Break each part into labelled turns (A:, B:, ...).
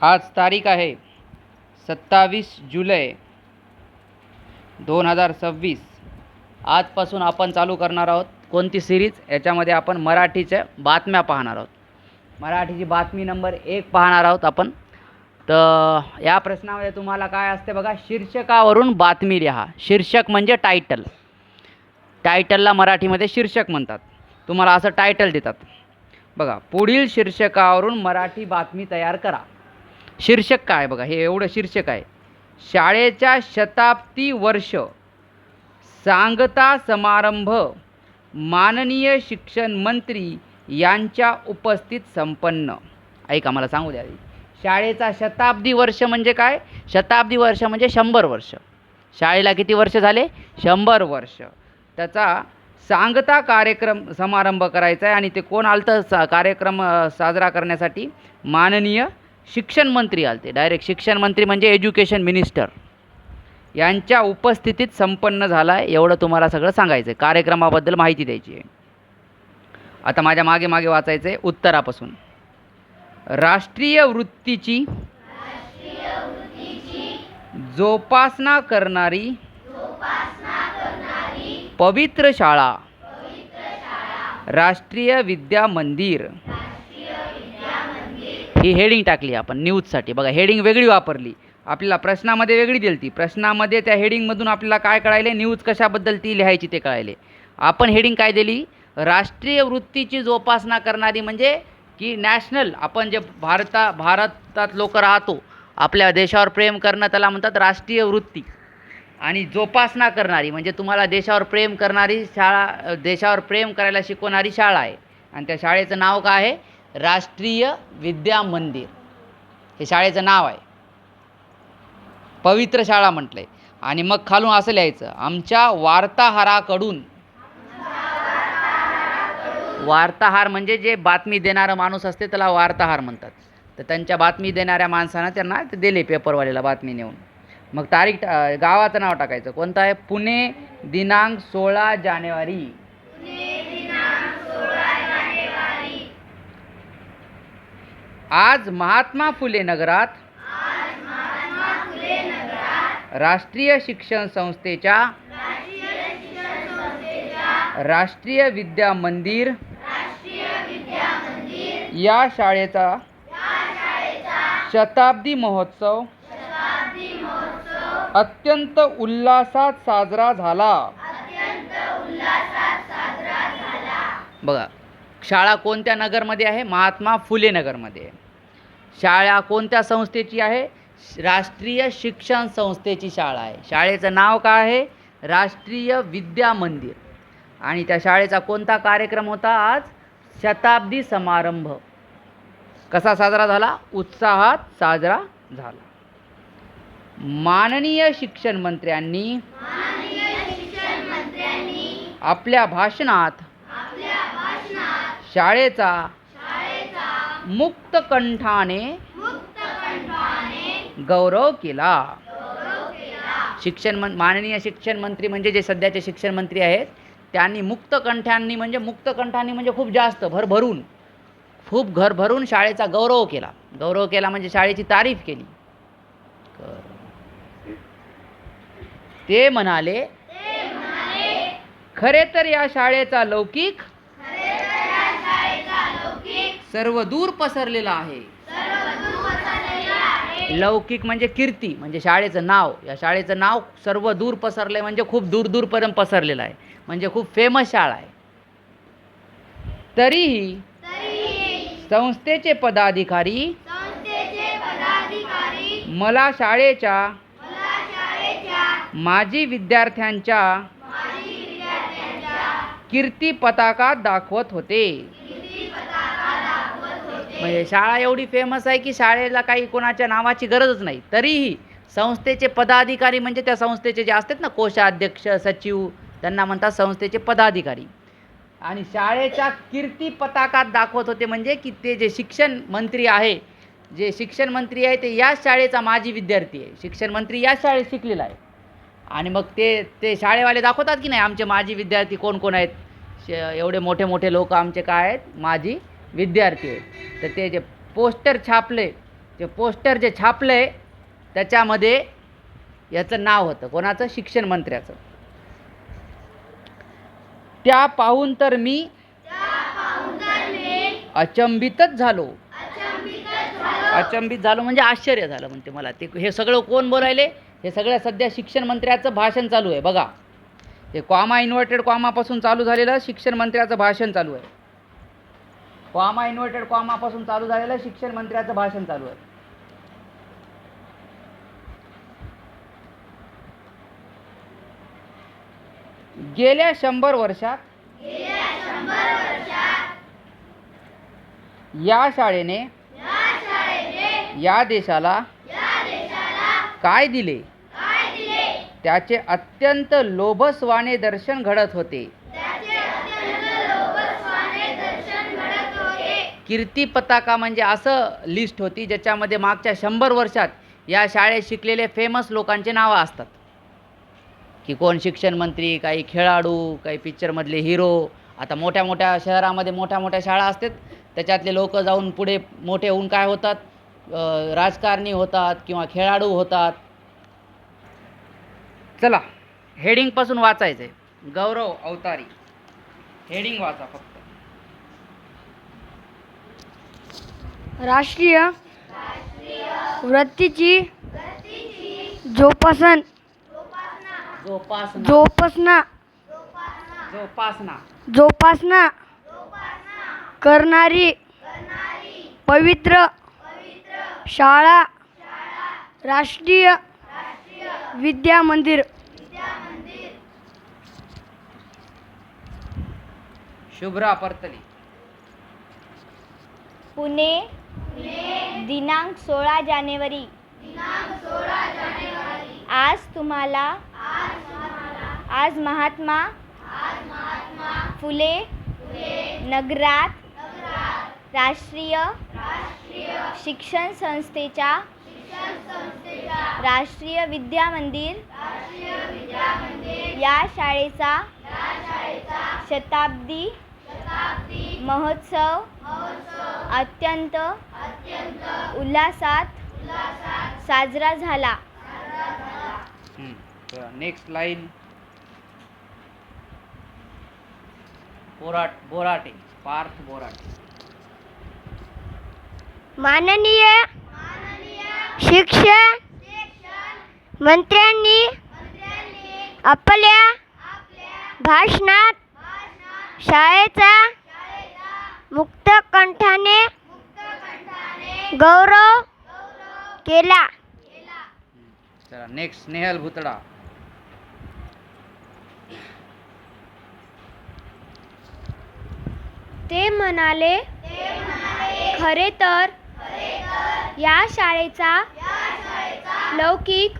A: आज तारीख आहे 27 जुलै 2026. आजपासून आपण चालू करणार आहोत कोणती सिरीज. याच्यामध्ये आपण मराठीच्या बातम्या पाहणार आहोत. मराठीची बातमी नंबर 1 पाहणार आहोत आपण. तर या प्रश्नामध्ये तुम्हाला काय असते बघा, शीर्षकावरून बातमी लिहा. शीर्षक म्हणजे टायटल. टायटलला मराठीमध्ये शीर्षक म्हणतात. तुम्हाला असं टायटल देतात बघा, पुढील शीर्षकावरून मराठी बातमी तयार करा. शीर्षक काय बघा, हे एवढं शीर्षक आहे. शाळेच्या शताब्दी वर्ष सांगता समारंभ माननीय शिक्षण मंत्री यांच्या उपस्थित संपन्न. ऐका, मला सांगू द्या. शाळेचा शताब्दी वर्ष म्हणजे काय? शताब्दी वर्ष म्हणजे 100 वर्ष. शाळेला किती वर्ष झाले? 100 वर्ष. त्याचा सांगता कार्यक्रम समारंभ करायचा आहे. आणि ते कोण आलतं कार्यक्रम साजरा करण्यासाठी? माननीय शिक्षण मंत्री आलते. डायरेक्ट शिक्षण मंत्री म्हणजे एज्युकेशन मिनिस्टर यांच्या उपस्थितीत संपन्न झाला आहे. एवढं तुम्हाला सगळं सांगायचं आहे. कार्यक्रमाबद्दल माहिती द्यायची आहे. आता माझ्या मागे मागे वाचायचं आहे उत्तरापासून. राष्ट्रीय वृत्तीची जोपासना करणारी पवित्र शाळा राष्ट्रीय विद्या मंदिर. ही हेडिंग टाकली आपण न्यूजसाठी. बघा, हेडिंग वेगळी वापरली. आपल्याला प्रश्नामध्ये वेगळी दिली ती. प्रश्नामध्ये त्या हेडिंगमधून आपल्याला काय कळायले, न्यूज कशाबद्दल ती लिहायची ते कळायले. आपण हेडिंग काय दिली? राष्ट्रीय वृत्तीची जोपासना करणारी, म्हणजे की नॅशनल, आपण जे भारतात लोक राहतो, आपल्या देशावर प्रेम करणं त्याला म्हणतात राष्ट्रीय वृत्ती. आणि जोपासना करणारी म्हणजे तुम्हाला देशावर प्रेम करणारी शाळा, देशावर प्रेम करायला शिकवणारी शाळा आहे. आणि त्या शाळेचं नाव काय आहे? राष्ट्रीय विद्या मंदिर हे शाळेचं नाव आहे. पवित्र शाळा म्हटलंय. आणि मग खालून असं लिहायचं, आमच्या वार्ताहराकडून. वार्ताहर म्हणजे जे बातमी देणारा माणूस असते त्याला वार्ताहर म्हणतात. तर त्यांच्या बातमी देणाऱ्या माणसानं त्यांना ते दिले पेपरवाल्याला बातमी नेऊन. मग तारीख, गावाचं नाव टाकायचं. कोणतं आहे? पुणे, दिनांक 16 जानेवारी. आज महात्मा फुले नगरात राष्ट्रीय शिक्षण संस्थेच्या राष्ट्रीय विद्या मंदिर या शाळेचा शताब्दी महोत्सव अत्यंत उल्हासात साजरा झाला. बघा, शाळा कोणत्या नगरमध्ये आहे? महात्मा फुले नगरमध्ये. शाळा कोणत्या संस्थेची आहे? राष्ट्रीय शिक्षण संस्थेची शाळा आहे. शाळेचं नाव काय आहे? राष्ट्रीय विद्या मंदिर. आणि त्या शाळेचा कोणता कार्यक्रम होता आज? शताब्दी समारंभ. कसा साजरा झाला? उत्साहात साजरा झाला. माननीय शिक्षण मंत्र्यांनी आपल्या भाषणात शाळेचा मुक्त कंठाने गौरव केला. माननीय शिक्षण मंत्री म्हणजे जे सध्याचे शिक्षण मंत्री आहेत, त्यांनी मुक्त कंठांनी म्हणजे खूप जास्त भरभरून, खूप भरभरून शाळेचा गौरव केला. गौरव केला म्हणजे शाळेची तारीफ केली. ते म्हणाले, खरे तर या शाळेचा लौकिक सर्व दूर पसरलेला आहे. लौकिक म्हणजे कीर्ती, म्हणजे शाळेचं नाव. या शाळेचं नाव सर्व दूर पसरले म्हणजे खूप दूर दूरपर्यंत पसरलेलं आहे, म्हणजे खूप फेमस शाळा आहे. तरीही संस्थेचे पदाधिकारी मला शाळेच्या माजी विद्यार्थ्यांच्या कीर्ती पताका दाखवत होते. म्हणजे शाळा एवढी फेमस आहे की शाळेला काही कोणाच्या नावाची गरजच नाही. तरीही संस्थेचे पदाधिकारी म्हणजे त्या संस्थेचे जे असतात ना, कोषाध्यक्ष, सचिव, त्यांना म्हणतात संस्थेचे पदाधिकारी. आणि शाळेच्या कीर्ती पताकात दाखवत होते म्हणजे की ते जे शिक्षण मंत्री आहे, ते याच शाळेचा माजी विद्यार्थी आहे. शिक्षण मंत्री याच शाळेत शिकलेला आहे. आणि मग ते शाळेवाले दाखवतात की नाही, आमचे माजी विद्यार्थी कोण कोण आहेत, एवढे मोठे मोठे लोक आमचे काय आहेत, माजी विद्यार्थी आहेत. तर ते जे पोस्टर छापले ते पोस्टर जे छापलंय त्याच्यामध्ये याचं नाव होतं, कोणाचं? शिक्षण मंत्र्याचं. त्या पाहून तर मी अचंबितच झालो. अचंबित झालो म्हणजे आश्चर्य झालं म्हणते मला. ते हे सगळं कोण बोलायले? हे सगळं सध्या शिक्षण मंत्र्याचं भाषण चालू आहे बघा. हे कॉमा इन्व्हर्टेड कॉमापासून चालू झालेलं शिक्षण मंत्र्याचं भाषण चालू आहे. कॉमा इन्व्हर्टेड कॉमापासून चालू झालेलं शिक्षण मंत्र्याचं भाषण चालू आहे. गेल्या 100 वर्षात या शाळेने या देशाला काय दिले त्याचे अत्यंत लोभसवाने दर्शन घडत होते. कीर्ती पताका म्हणजे असं लिस्ट होती ज्याच्यामध्ये मागच्या 100 वर्षात या शाळेत शिकलेले फेमस लोकांचे नावं असतात, की कोण शिक्षण मंत्री, काही खेळाडू, काही पिक्चरमधले हिरो. आता मोठ्या मोठ्या शहरामध्ये मोठ्या मोठ्या शाळा असतात, त्याच्यातले लोक जाऊन पुढे मोठे होऊन काय होतात? राजकारणी होतात किंवा खेळाडू होतात. चला हेडिंगपासून वाचायचं आहे. गौरव अवतारी, हेडिंग वाचा फक्त.
B: राष्ट्रीय वृत्तीची जोपासना करणारी पवित्र शाळा राष्ट्रीय विद्या मंदिर.
A: शुभ्रा परतली,
C: पुणे, दिनांक 16 जानेवारी. आज महात्मा फुले नगरात राष्ट्रीय शिक्षण संस्थेच्या राष्ट्रीय विद्या मंदिर या शाळेचा शताब्दी महोत्सव अत्यंत उल्हासात साजरा झाला.
A: Next line. बोराटे, पार्थ बोराटे.
B: माननीय शिक्षण मंत्र्यांनी आपल्या भाषणात शाळेचा मुक्त कंठाने गौरव केला.
A: चला नेक्स्ट. स्नेहल भुतडा.
B: ते म्हणाले, खरे तर या शाळेचा लौकिक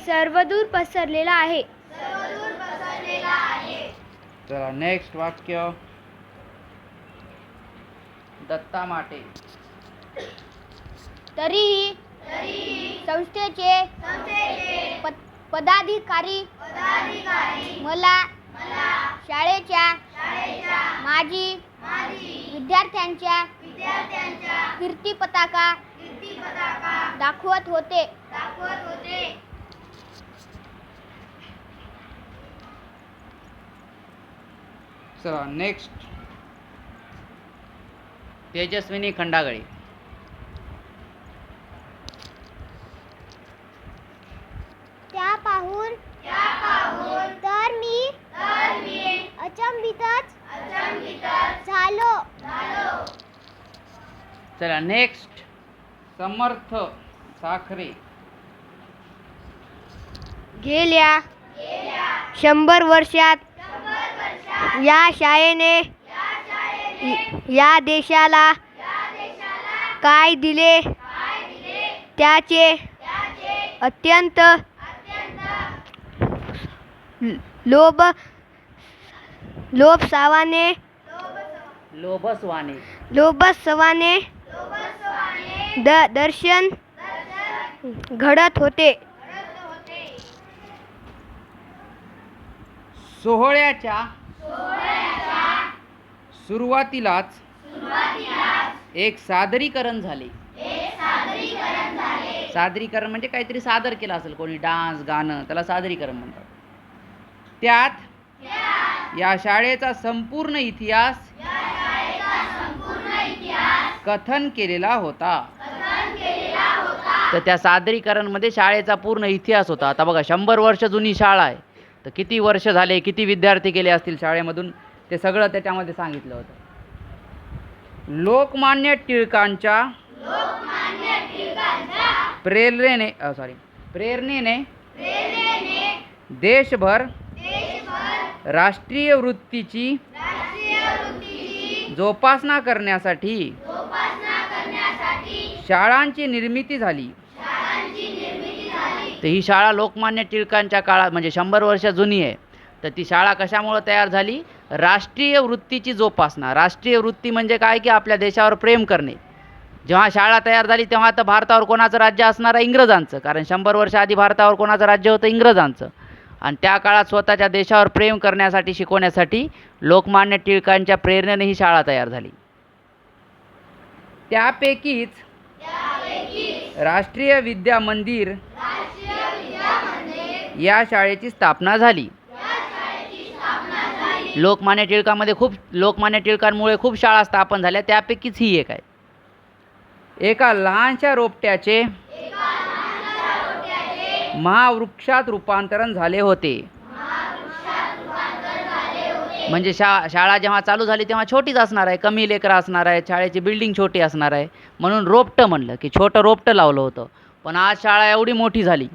B: सर्वदूर पसरलेला आहे.
A: चला नेक्स्ट वाक्य. दत्ता माटे.
B: तरीही संस्थेचे पदाधिकारी मला शाळेच्या माजी विद्यार्थ्यांच्या कीर्ती पताका दाखवत होते.
A: चला नेक्स्ट. तेजस्विनी खंडागळे.
B: त्या पाहून तर मी अचंबितच झालो.
A: चला नेक्स्ट. समर्थ साखरे.
B: गेल्या 100 वर्षात या शाळेने या देशाला काय दिले त्याचे अत्यंत लोभसवाने दर्शन घडत होते.
A: सोहळ्याच्या सुरुवातीलाच एक सादरीकरण झाले. सादरीकरण म्हणजे काहीतरी सादर केलं असेल कोणी, डान्स गाणं, त्याला सादरीकरण म्हणतात. त्यात या शाळेचा संपूर्ण इतिहास कथन केलेला होता. तर त्या सादरीकरणमध्ये शाळेचा पूर्ण इतिहास होता. आता बघा 100 वर्ष जुनी शाळा आहे, तर किती वर्ष झाले, किती विद्यार्थी गेले असतील शाळेमधून, ते सगळं त्याच्यामध्ये सांगितलं होतं. लोकमान्य टिळकांच्या प्रेरणेने देशभर राष्ट्रीय वृत्तीची जोपासना करण्यासाठी शाळांची निर्मिती झाली. तर ही शाळा लोकमान्य टिळकांच्या काळात म्हणजे 100 वर्ष जुनी आहे. तर ती शाळा कशामुळे तयार झाली? राष्ट्रीय वृत्तीची जोपासना. राष्ट्रीय वृत्ती म्हणजे काय की आपल्या देशावर प्रेम करणे. जेव्हा शाळा तयार झाली तेव्हा आता भारतावर कोणाचं राज्य असणार आहे? इंग्रजांचं. कारण 100 वर्ष आधी भारतावर कोणाचं राज्य होतं? इंग्रजांचं. आणि त्या काळात स्वतःच्या देशावर प्रेम करण्यासाठी, शिकवण्यासाठी लोकमान्य टिळकांच्या प्रेरणेने ही शाळा तयार झाली. त्यापैकीच राष्ट्रीय विद्या मंदिर या शाळेची स्थापना झाली. लोकमान्य टिळकांमुळे खूप शाळा स्थापन झाल्या, त्यापैकीच ही एक आहे. एका लहानशा रोपट्याचे महावृक्षात रूपांतरण झाले होते. म्हणजे शाळा जेव्हा चालू झाली तेव्हा छोटीच असणार आहे, कमी लेकरं असणार आहे, शाळेची बिल्डिंग छोटी असणार आहे, म्हणून रोपटं म्हणलं की छोटं रोपटं लावलं होतं. पण आज शाळा एवढी मोठी झाली,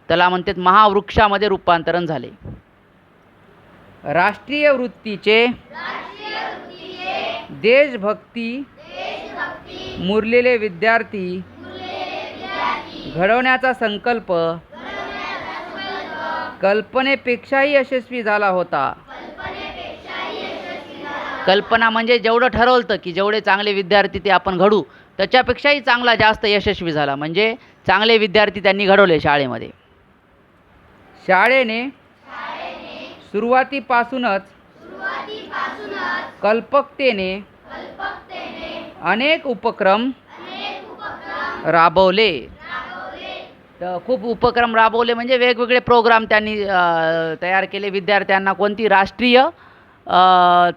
A: त्याला म्हणतात महावृक्षामध्ये रूपांतरण झाले. राष्ट्रीय वृत्तीचे, देशभक्ती मुरलेले विद्यार्थी घडवण्याचा संकल्प कल्पनेपेक्षाही यशस्वी झाला होता. कल्पना म्हणजे जेवढं ठरवलं की जेवढे चांगले विद्यार्थी ते आपण घडू, त्याच्यापेक्षाही चांगला जास्त यशस्वी झाला. म्हणजे चांगले विद्यार्थी त्यांनी घडवले शाळेमध्ये. शाळेने सुरुवातीपासूनच कल्पकतेने अनेक उपक्रम राबवले. तर खूप उपक्रम राबवले म्हणजे वेगवेगळे प्रोग्राम त्यांनी तयार केले विद्यार्थ्यांना. कोणती? राष्ट्रीय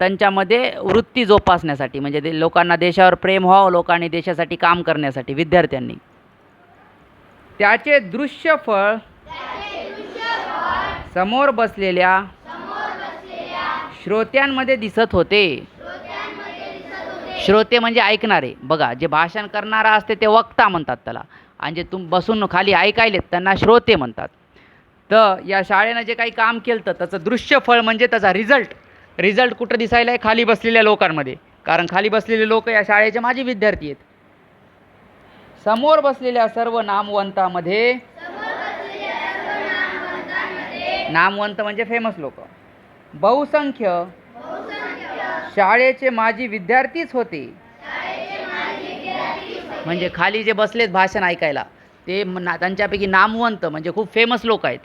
A: त्यांच्यामध्ये वृत्ती जोपासण्यासाठी, म्हणजे लोकांना देशावर प्रेम व्हावं, लोकांनी देशासाठी काम करण्यासाठी विद्यार्थ्यांनी. त्याचे दृश्य फळ समोर बसलेल्या श्रोत्यांमध्ये दिसत होते. श्रोते म्हणजे ऐकणारे. बघा, जे भाषण करणारा असते ते वक्ता म्हणतात त्याला, आणि जे बसून खाली ऐकायलेत त्यांना श्रोते म्हणतात. तर या शाळेनं जे काही काम केलं तर त्याचं दृश्य फळ म्हणजे त्याचा रिझल्ट कुठं दिसायला आहे? खाली बसलेल्या लोकांमध्ये. कारण खाली बसलेले लोक या शाळेचे माझे विद्यार्थी आहेत. समोर बसलेल्या सर्व नामवंतांमध्ये, नामवंत म्हणजे फेमस लोक, बहुसंख्य शाळेचे माजी विद्यार्थीच होते. म्हणजे खाली जे बसलेत भाषण ऐकायला ते त्यांच्यापैकी नामवंत म्हणजे खूप फेमस लोक आहेत,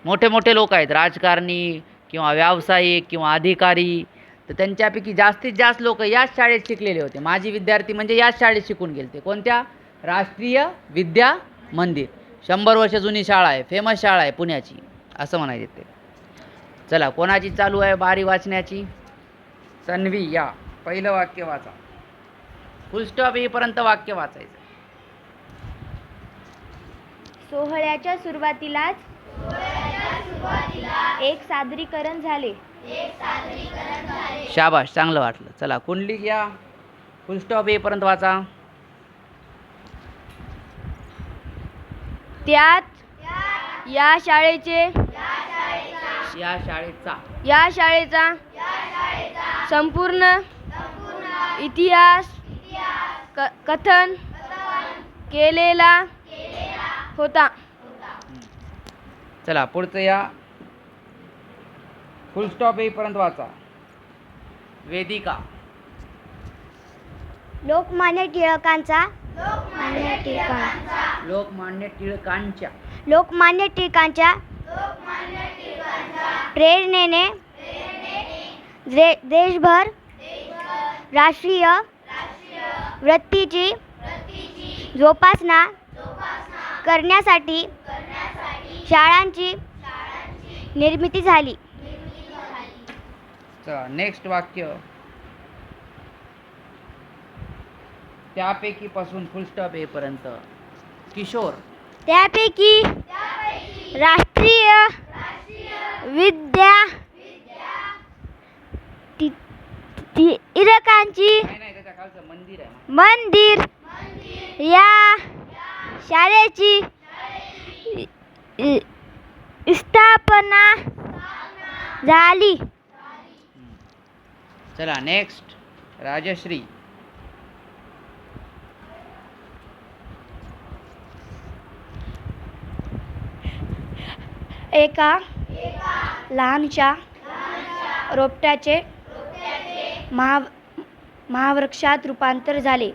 A: मोठे मोठे लोक आहेत, राजकारणी किंवा व्यावसायिक किंवा अधिकारी. तर त्यांच्यापैकी जास्तीत जास्त लोक याच शाळेत शिकलेले होते. माजी विद्यार्थी म्हणजे याच शाळेत शिकून गेले. कोणत्या? राष्ट्रीय विद्या मंदिर. 100 वर्ष जुनी शाळा आहे, फेमस शाळा आहे पुण्याची, असं म्हणायचे ते. चला, कोणाची चालू आहे बारी वाचण्याची? तन्वी, या पहिलं वाक्य वाचा. फुल स्टॉप येईपर्यंत वाक्य वाचायचं.
C: सोहळ्याच्या सुरुवातीलाच एक सादरीकरण झाले.
A: शाबाश, चांगलं वाटलं. चला, कुंडली घ्या, फुल स्टॉप येईपर्यंत वाचा.
B: त्यात या शाळेचा संपूर्ण इतिहास कथन केलेला होता.
A: चला, पुढचं या, फुल स्टॉप येईपर्यंत वाचा. वेदिका.
C: लोकमान्य टिळकांच्या प्रेरणेने देशभर राष्ट्रीय वृत्तीची जोपासना करण्यासाठी शाळांची निर्मिती झाली.
A: चला नेक्स्ट वाक्य. त्यापैकी पासून फुल स्टॉप येईपर्यंत. किशोर.
C: त्यापैकी राष्ट्रीय विद्यापीठांची
A: नाही त्याच्या खालचं मंदिर आहे.
C: मंदिर या शाळेची स्थापना झाली.
A: चला नेक्स्ट. राजश्री.
B: एका लहानशा रोपट्याचे महावृक्षात रूपांतर झाले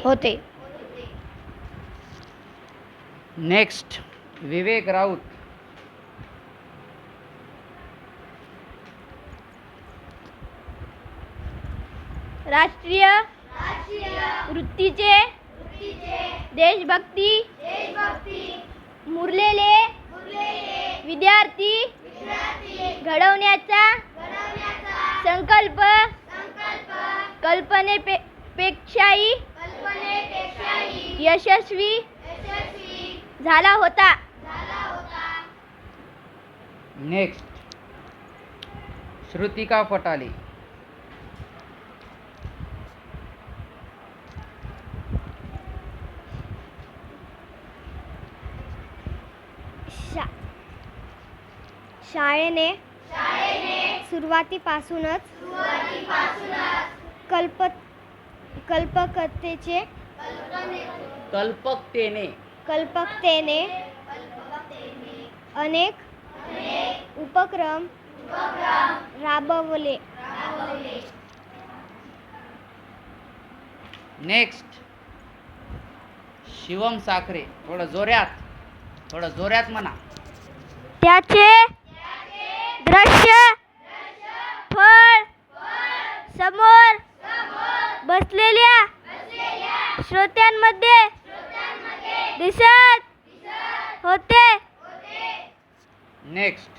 B: होते.
A: नेक्स्ट. विवेक राऊत.
B: राष्ट्रीय वृत्तीचे देशभक्ती मुरलेले विद्यार्थी घडवण्याचा संकल्प कल्पनेपेक्षाही यशस्वी झाला होता.
A: नेक्स्ट. श्रुतिका फटाले.
C: शाळेने सुरुवातीपासूनच कल्पकतेने अनेक उपक्रम राबवले.
A: नेक्स्ट. शिवम साखरे. थोडं जोऱ्यात म्हणा.
B: त्याचे दृश्य फळ समोर बसलेल्या श्रोत्यांमध्ये दिसत होते.
A: नेक्स्ट.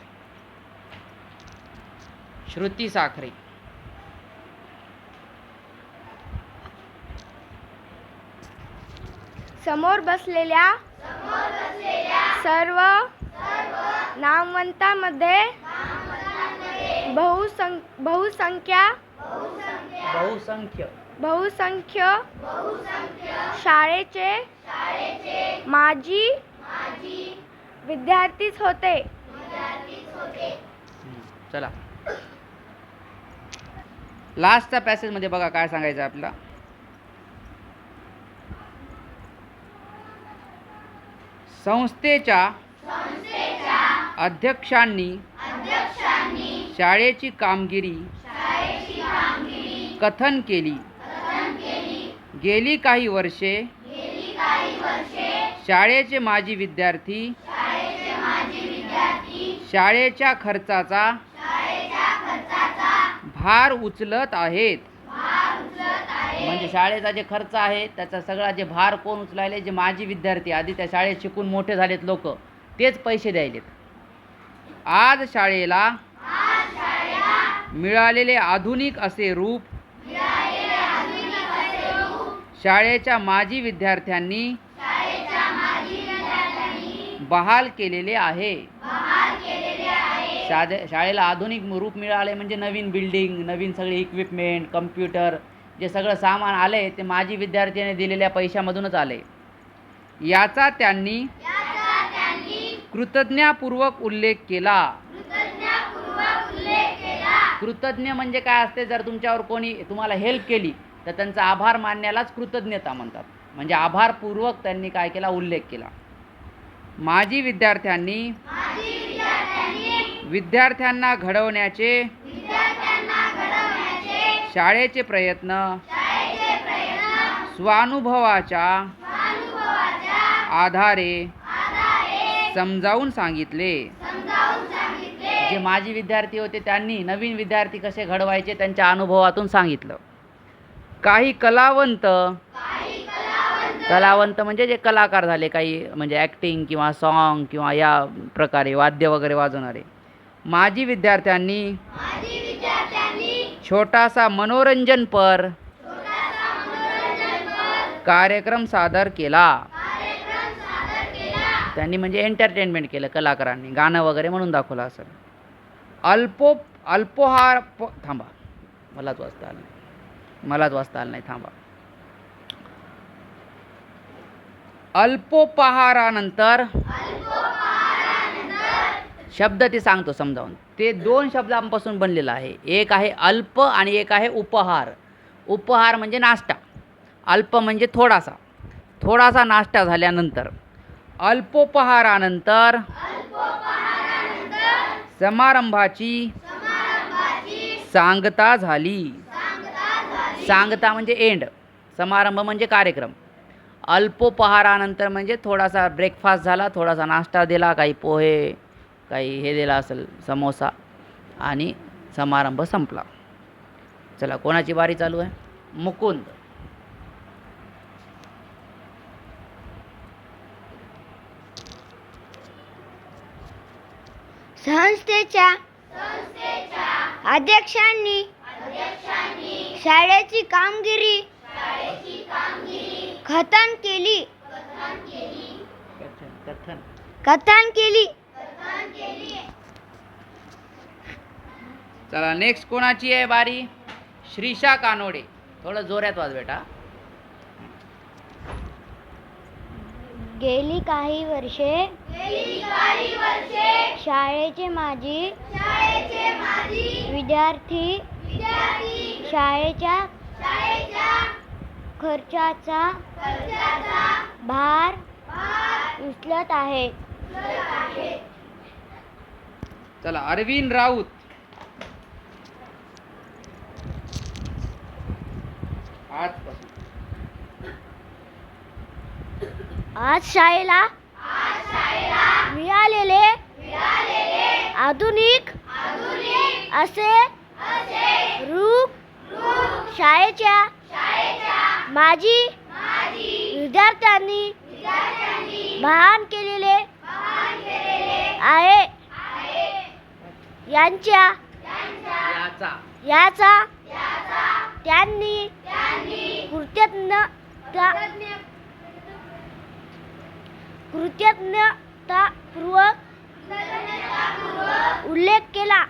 A: श्रुती साखरे.
B: समोर बसलेल्या सर्व नामवंतांमध्ये बहुसंख्य शाळेचे माजी विद्यार्थीच होते.
A: चला लास्टच्या पॅसेज मध्ये बघा काय सांगायचं आपल्याला. संस्थेच्या अध्यक्षांनी शाळेची कामगिरी कथन केली. गेली काही वर्षे शाळेचे माजी विद्यार्थी शाळेच्या खर्चाचा भार उचलत आहेत. म्हणजे शाळेचा जे खर्च आहे त्याचा सगळा जे भार कोण उचलायले? जे माजी विद्यार्थी, आधी त्या शाळेत शिकून मोठे झालेत लोक, तेच पैसे द्यायलेत. आज शाळेला मिळालेले आधुनिक असे रूप शाळेच्या माजी विद्यार्थ्यांनी बहाल केलेले आहे. शाळेला आधुनिक रूप मिळाले म्हणजे नवीन बिल्डिंग, नवीन सगळे इक्विपमेंट, कम्प्युटर, जे सगळं सामान आले ते माजी विद्यार्थ्यांनी दिलेल्या पैशामधूनच आले. याचा त्यांनी कृतज्ञतापूर्वक उल्लेख केला. कृतज्ञ म्हणजे काय असते? जर तुमच्यावर कोणी तुम्हाला हेल्प केली तर त्यांचा आभार मानण्यालाच कृतज्ञता म्हणतात. म्हणजे आभारपूर्वक त्यांनी काय केला? उल्लेख केला. माजी विद्यार्थ्यांनी विद्यार्थ्यांना घडवण्याचे शाळेचे प्रयत्न स्वानुभवाच्या आधारे समजावून सांगितले. जे माजी विद्यार्थी होते त्यांनी नवीन विद्यार्थी कसे घडवायचे त्यांच्या अनुभवातून सांगितलं. काही कलावंत कलावंत म्हणजे जे कलाकार झाले, काही म्हणजे ॲक्टिंग किंवा सॉन्ग किंवा या प्रकारे वाद्य वगैरे वाजवणारे. माजी विद्यार्थ्यांनी छोटासा मनोरंजनपर कार्यक्रम सादर केला. त्यांनी म्हणजे एंटरटेनमेंट केलं कलाकारांनी, गाणं वगैरे म्हणून दाखवलं असेल. अल्पोहार थांबा, मलाच वाचता आलं नाही थांबा. अल्पोपहारानंतर शब्द ते सांगतो समजावून. ते 2 शब्दांपासून बनलेलं आहे. एक आहे अल्प आणि एक आहे उपहार. उपहार म्हणजे नाश्ता, अल्प म्हणजे थोडासा नाश्ता झाल्यानंतर. अल्पोपहारानंतर समारंभाची सांगता झाली. सांगता म्हणजे एंड, समारंभ म्हणजे कार्यक्रम. अल्पोपहारानंतर म्हणजे थोडासा ब्रेकफास्ट झाला, थोडासा नाश्ता दिला, काही पोहे, काही हे दिला असेल, समोसा, आणि समारंभ संपला. चला, कोणाची बारी चालू आहे? मुकुंद.
C: संस्थेच्या अध्यक्षांनी शाळेची कामगिरी कथन केली.
A: चला, नेक्स्ट कोणाची आहे बारी? श्रीषा कानोडे. थोडं जोरात वाज बेटा.
C: गेली काही वर्षे शाळेचे माजी विद्यार्थी शाळेच्या खर्चाचा भार उचलत आहेत.
A: चला, अरविंद राऊत.
C: आज शाळेला मिळालेले आधुनिक असे रूप शाळेच्या माजी विद्यार्थ्यांनी भान केलेले आहे. याचा त्यांनी कृतज्ञतापूर्वक उल्लेख केला.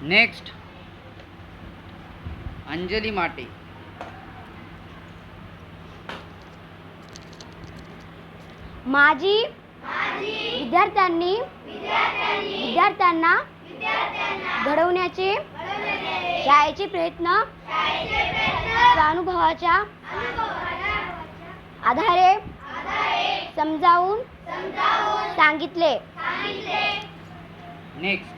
A: नेक्स्ट अंजली माटे.
C: माजी विद्यार्थ्यांना घडवण्याचे शाळेचे प्रयत्न स्वानुभवाच्या आधारे समजावून सांगितले.
A: नेक्स्ट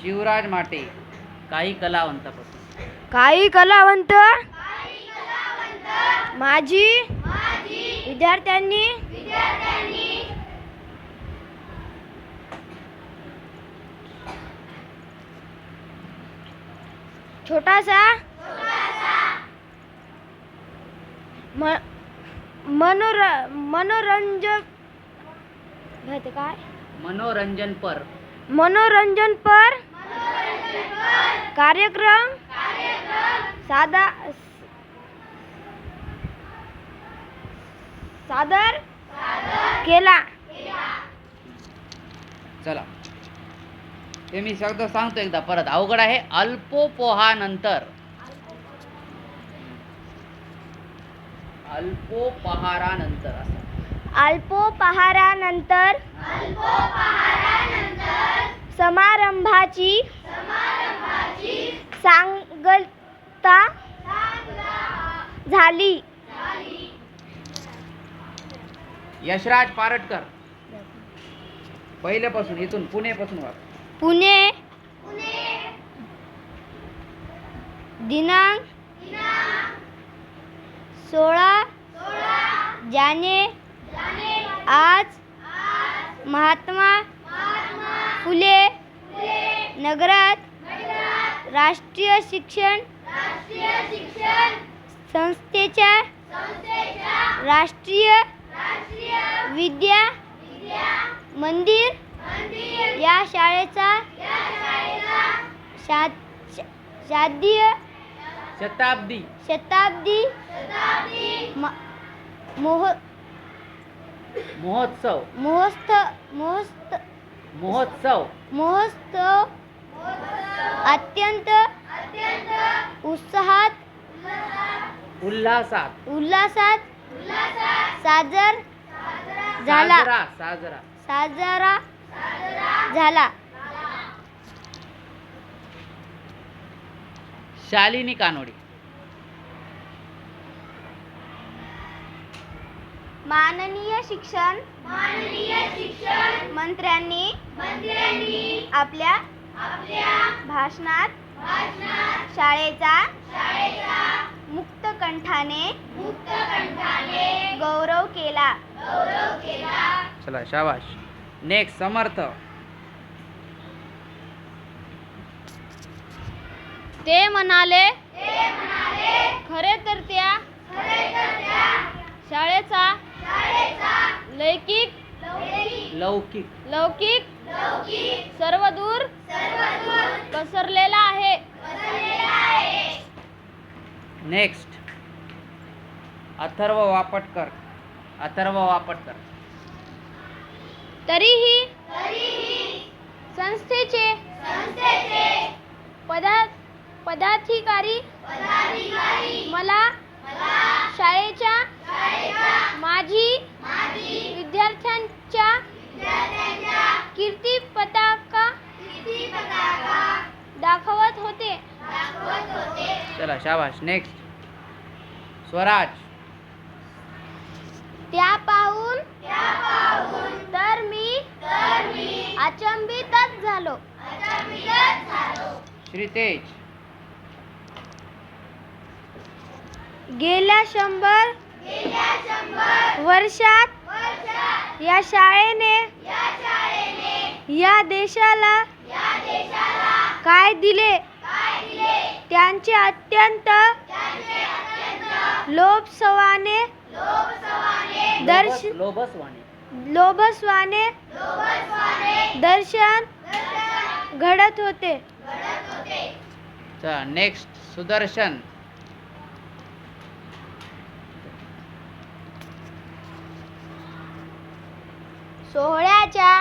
A: शिवराज माटे. काही कलावंत
C: माजी विद्यार्थ्यांनी छोटासा मनोरंजनपर कार्यक्रम सादर केला.
A: चला, हे मी शब्द सांगतो एकदा परत, अवघड आहे. अल्पोपहारानंतर
C: अल्पोपहारानंतर समारंभाची सांगता झाली.
A: यशराज पारटकर. पहिल्यापासून इथून पुणेपासून वाच.
C: पुणे दिनांक 16 जाने आज महात्मा फुले नगरात राष्ट्रीय शिक्षण संस्थेच्या राष्ट्रीय विद्या मंदिर या शाळेचा शताब्दी म- मोह-
A: महोत्सव
C: महोत्सव अत्यंत उत्साहात उल्हासात साजरा झाला.
A: शालिनी कानोडी.
B: माननीय शिक्षण मंत्र्यांनी आपल्या भाषणात शाळेचा मुक्त कंठाने गौरव केला.
A: चला शाबाश. नेक्स्ट समर्थ.
B: ते म्हणाले खरे तर त्या शाळेचा लौकिक सर्वदूर पसरलेला आहे.
A: नेक्स्ट अथर्व वापटकर.
B: तरीही संस्थेचे पदाधिकारी मला शाळेच्या माजी विद्यार्थ्यांच्या कीर्ती पताका दाखवत होते.
A: चला शाबाश. नेक्स्ट स्वराज.
B: त्या पाहून तर मी अचंबितच झालो.
A: श्रीतेज.
B: गेल्या 100 वर्षात या शाळेने या देशाला काय दिले त्यांचे अत्यंत लोभसवाने दर्शन घडत होते.
A: चला नेक्स्ट सुदर्शन.
B: सोहळ्याच्या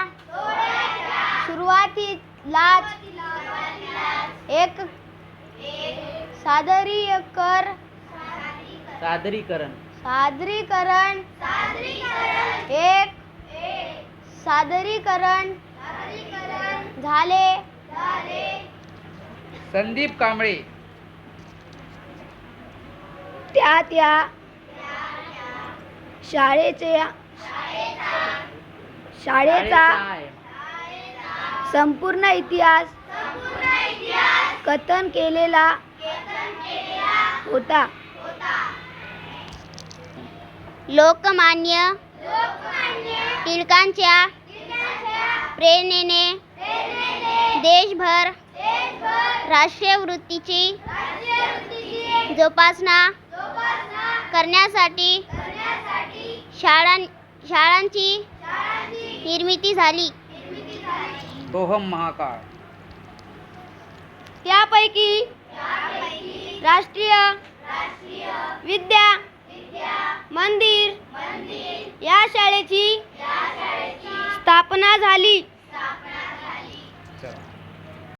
B: सुरुवातीलाच एक सादरीकरण झाले.
A: संदीप कांबळे.
B: त्या शाळेचा संपूर्ण इतिहास कथन केलेला होता.
C: लोकमान्य टिळकांच्या प्रेरणेने देशभर राष्ट्रीय वृत्तीची जोपासना करण्यासाठी शाळांची निर्मिती झाली.
A: सोहम महाकाळ.
B: त्यापैकी राष्ट्रीय विद्या मंदिर या शाळेची स्थापना झाली.